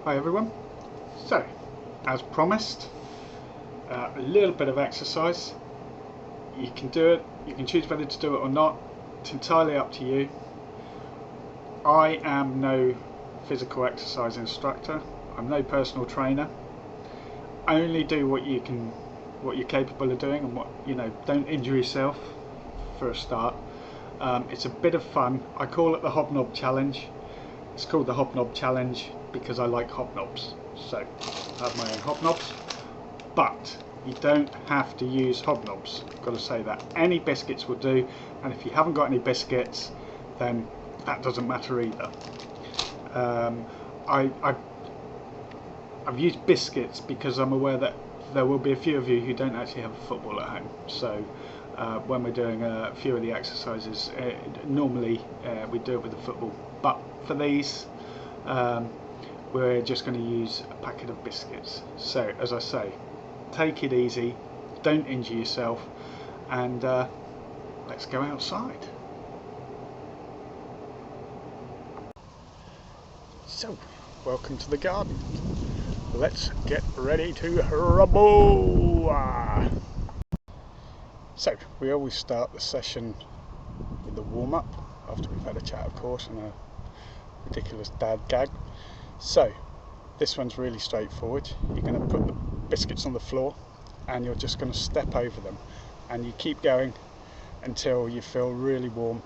Hi everyone. So, as promised, a little bit of exercise. You can do it, you can choose whether to do it or not. It's entirely up to you. I am no physical exercise instructor. I'm no personal trainer. Only do what you're capable of doing, and don't injure yourself for a start. It's a bit of fun. I call it the Hobnob Challenge. It's called the Hobnob Challenge because I like hobnobs. So I have my own hobnobs, but you don't have to use hobnobs. I've got to say that. Any biscuits will do, and if you haven't got any biscuits, then that doesn't matter either. I've used biscuits because I'm aware that there will be a few of you who don't actually have a football at home. So when we're doing a few of the exercises, normally we do it with the football. But for these, we're just going to use a packet of biscuits. So as I say, take it easy, don't injure yourself, and let's go outside. So, welcome to the garden. Let's get ready to rumble. So, we always start the session with the warm-up, after we've had a chat, of course, and a ridiculous dad gag. So, this one's really straightforward. You're going to put the biscuits on the floor, and you're just going to step over them, and you keep going until you feel really warm.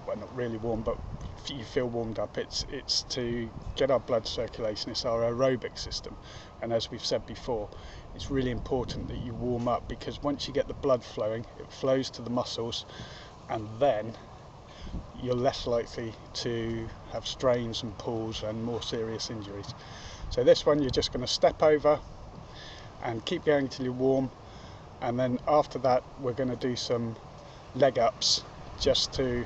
Well, not really warm, but you feel warmed up. It's to get our blood circulation. It's our aerobic system, and as we've said before, it's really important that you warm up, because once you get the blood flowing, it flows to the muscles, and then you're less likely to have strains and pulls and more serious injuries. So this one, you're just going to step over and keep going until you're warm, and then after that we're going to do some leg ups just to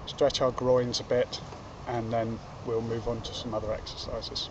stretch our groins a bit, and then we'll move on to some other exercises.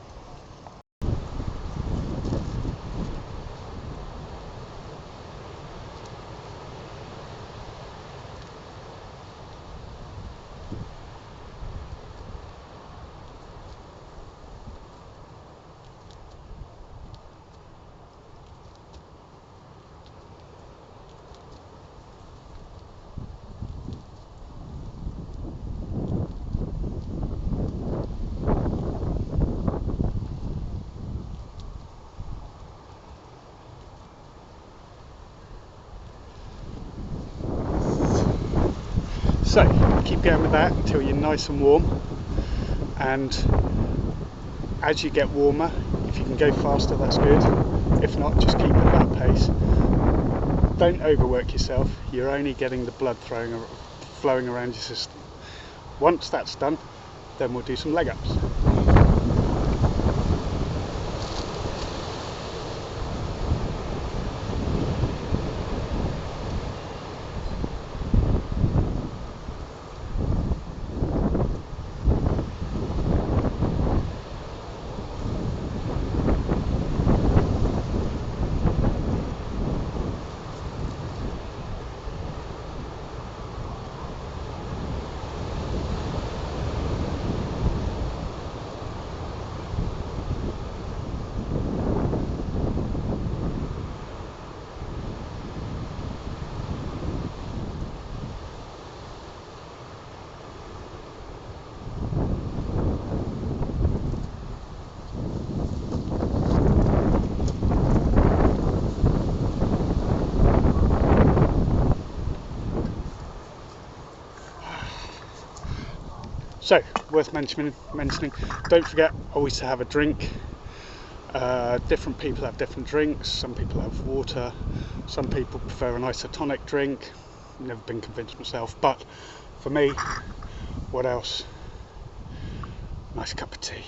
So keep going with that until you're nice and warm, and as you get warmer, if you can go faster, that's good. If not, just keep at that pace. Don't overwork yourself. You're only getting the blood flowing around your system. Once that's done, then we'll do some leg ups. So, worth mentioning, don't forget always to have a drink. Different people have different drinks. Some people have water, some people prefer an isotonic drink. Never been convinced myself, but for me, what else? Nice cup of tea.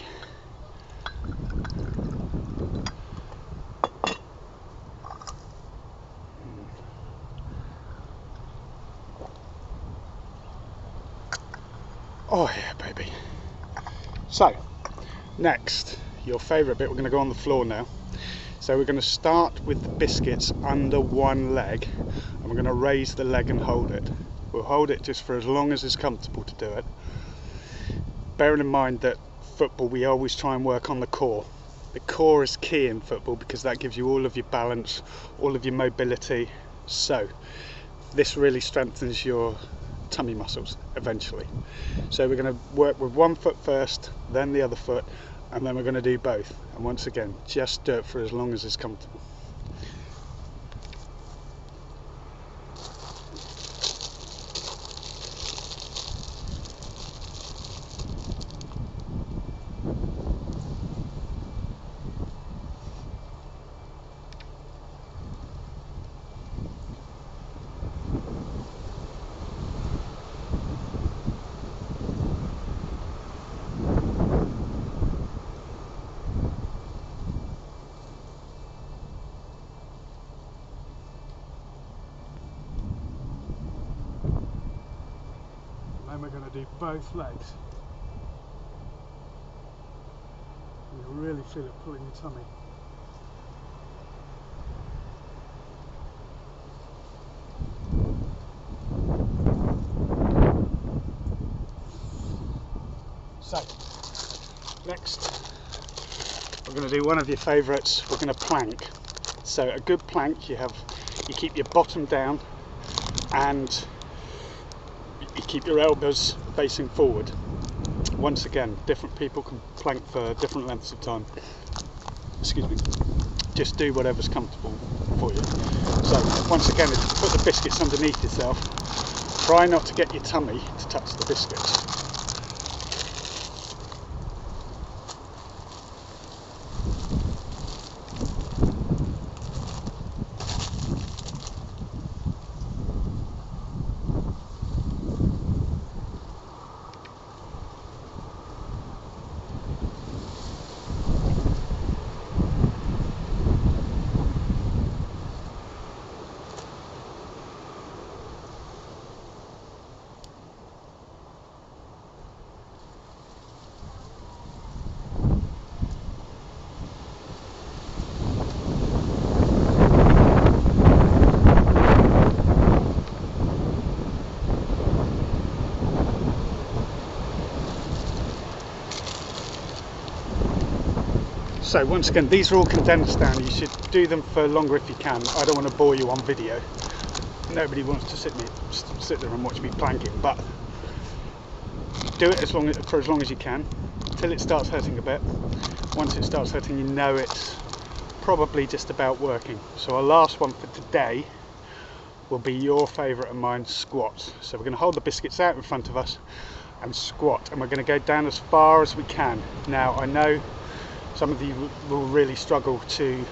Oh yeah, baby. So, next, your favourite bit, we're going to go on the floor now. So we're going to start with the biscuits under one leg, and we're going to raise the leg and hold it. We'll hold it just for as long as it's comfortable to do it. Bearing in mind that football, we always try and work on the core. The core is key in football because that gives you all of your balance, all of your mobility. So this really strengthens your tummy muscles eventually. So we're going to work with one foot first, then the other foot, and then we're going to do both. And once again, just do it for as long as it's comfortable. And we're going to do both legs. You really feel it pulling your tummy. So, next we're going to do one of your favourites. We're going to plank. So a good plank, you keep your bottom down and you keep your elbows facing forward. Once again, different people can plank for different lengths of time. Excuse me. Just do whatever's comfortable for you. So once again, if you put the biscuits underneath yourself, try not to get your tummy to touch the biscuits. So once again, these are all condensed down. You should do them for longer if you can. I don't want to bore you on video. Nobody wants to sit there and watch me planking, but do it for as long as you can, till it starts hurting a bit. Once it starts hurting, you know it's probably just about working. So our last one for today will be your favourite of mine, squats. So we're going to hold the biscuits out in front of us and squat, and we're going to go down as far as we can. Now I know some of you will really struggle to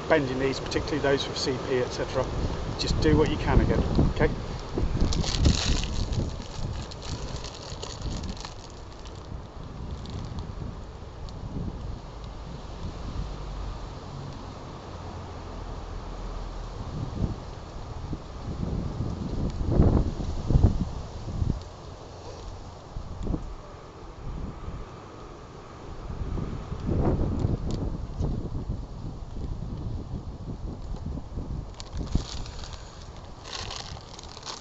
bend your knees, particularly those with CP, etc. Just do what you can again, okay?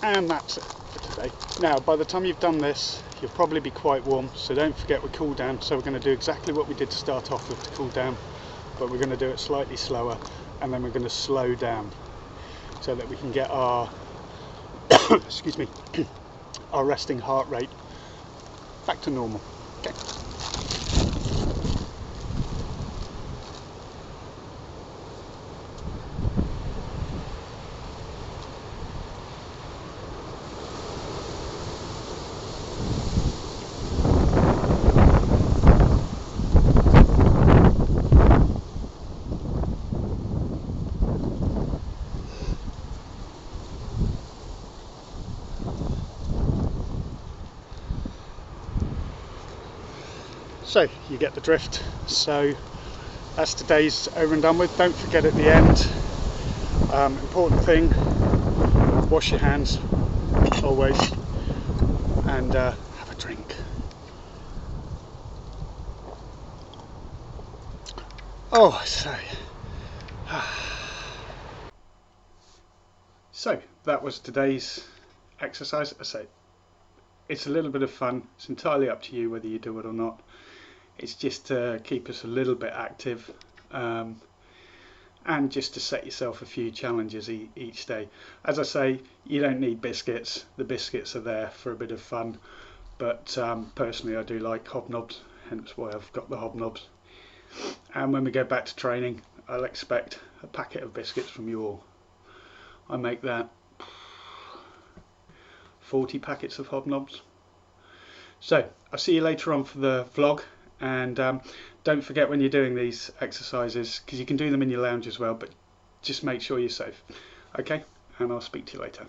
And that's it for today. Now, by the time you've done this, you'll probably be quite warm, so don't forget we cool down. So we're going to do exactly what we did to start off with to cool down, but we're going to do it slightly slower, and then we're going to slow down so that we can get our excuse me, our resting heart rate back to normal. Okay. So you get the drift. So that's today's over and done with. Don't forget at the end, important thing, wash your hands always, and have a drink. Oh, I say. So that was today's exercise. I say it's a little bit of fun. It's entirely up to you whether you do it or not. It's just to keep us a little bit active, and just to set yourself a few challenges each day. As I say, you don't need biscuits. The biscuits are there for a bit of fun, but personally I do like hobnobs, hence why I've got the hobnobs. And when we go back to training, I'll expect a packet of biscuits from you all. I make that 40 packets of hobnobs. So I'll see you later on for the vlog, and don't forget when you're doing these exercises, because you can do them in your lounge as well, but just make sure you're safe. Okay, and I'll speak to you later.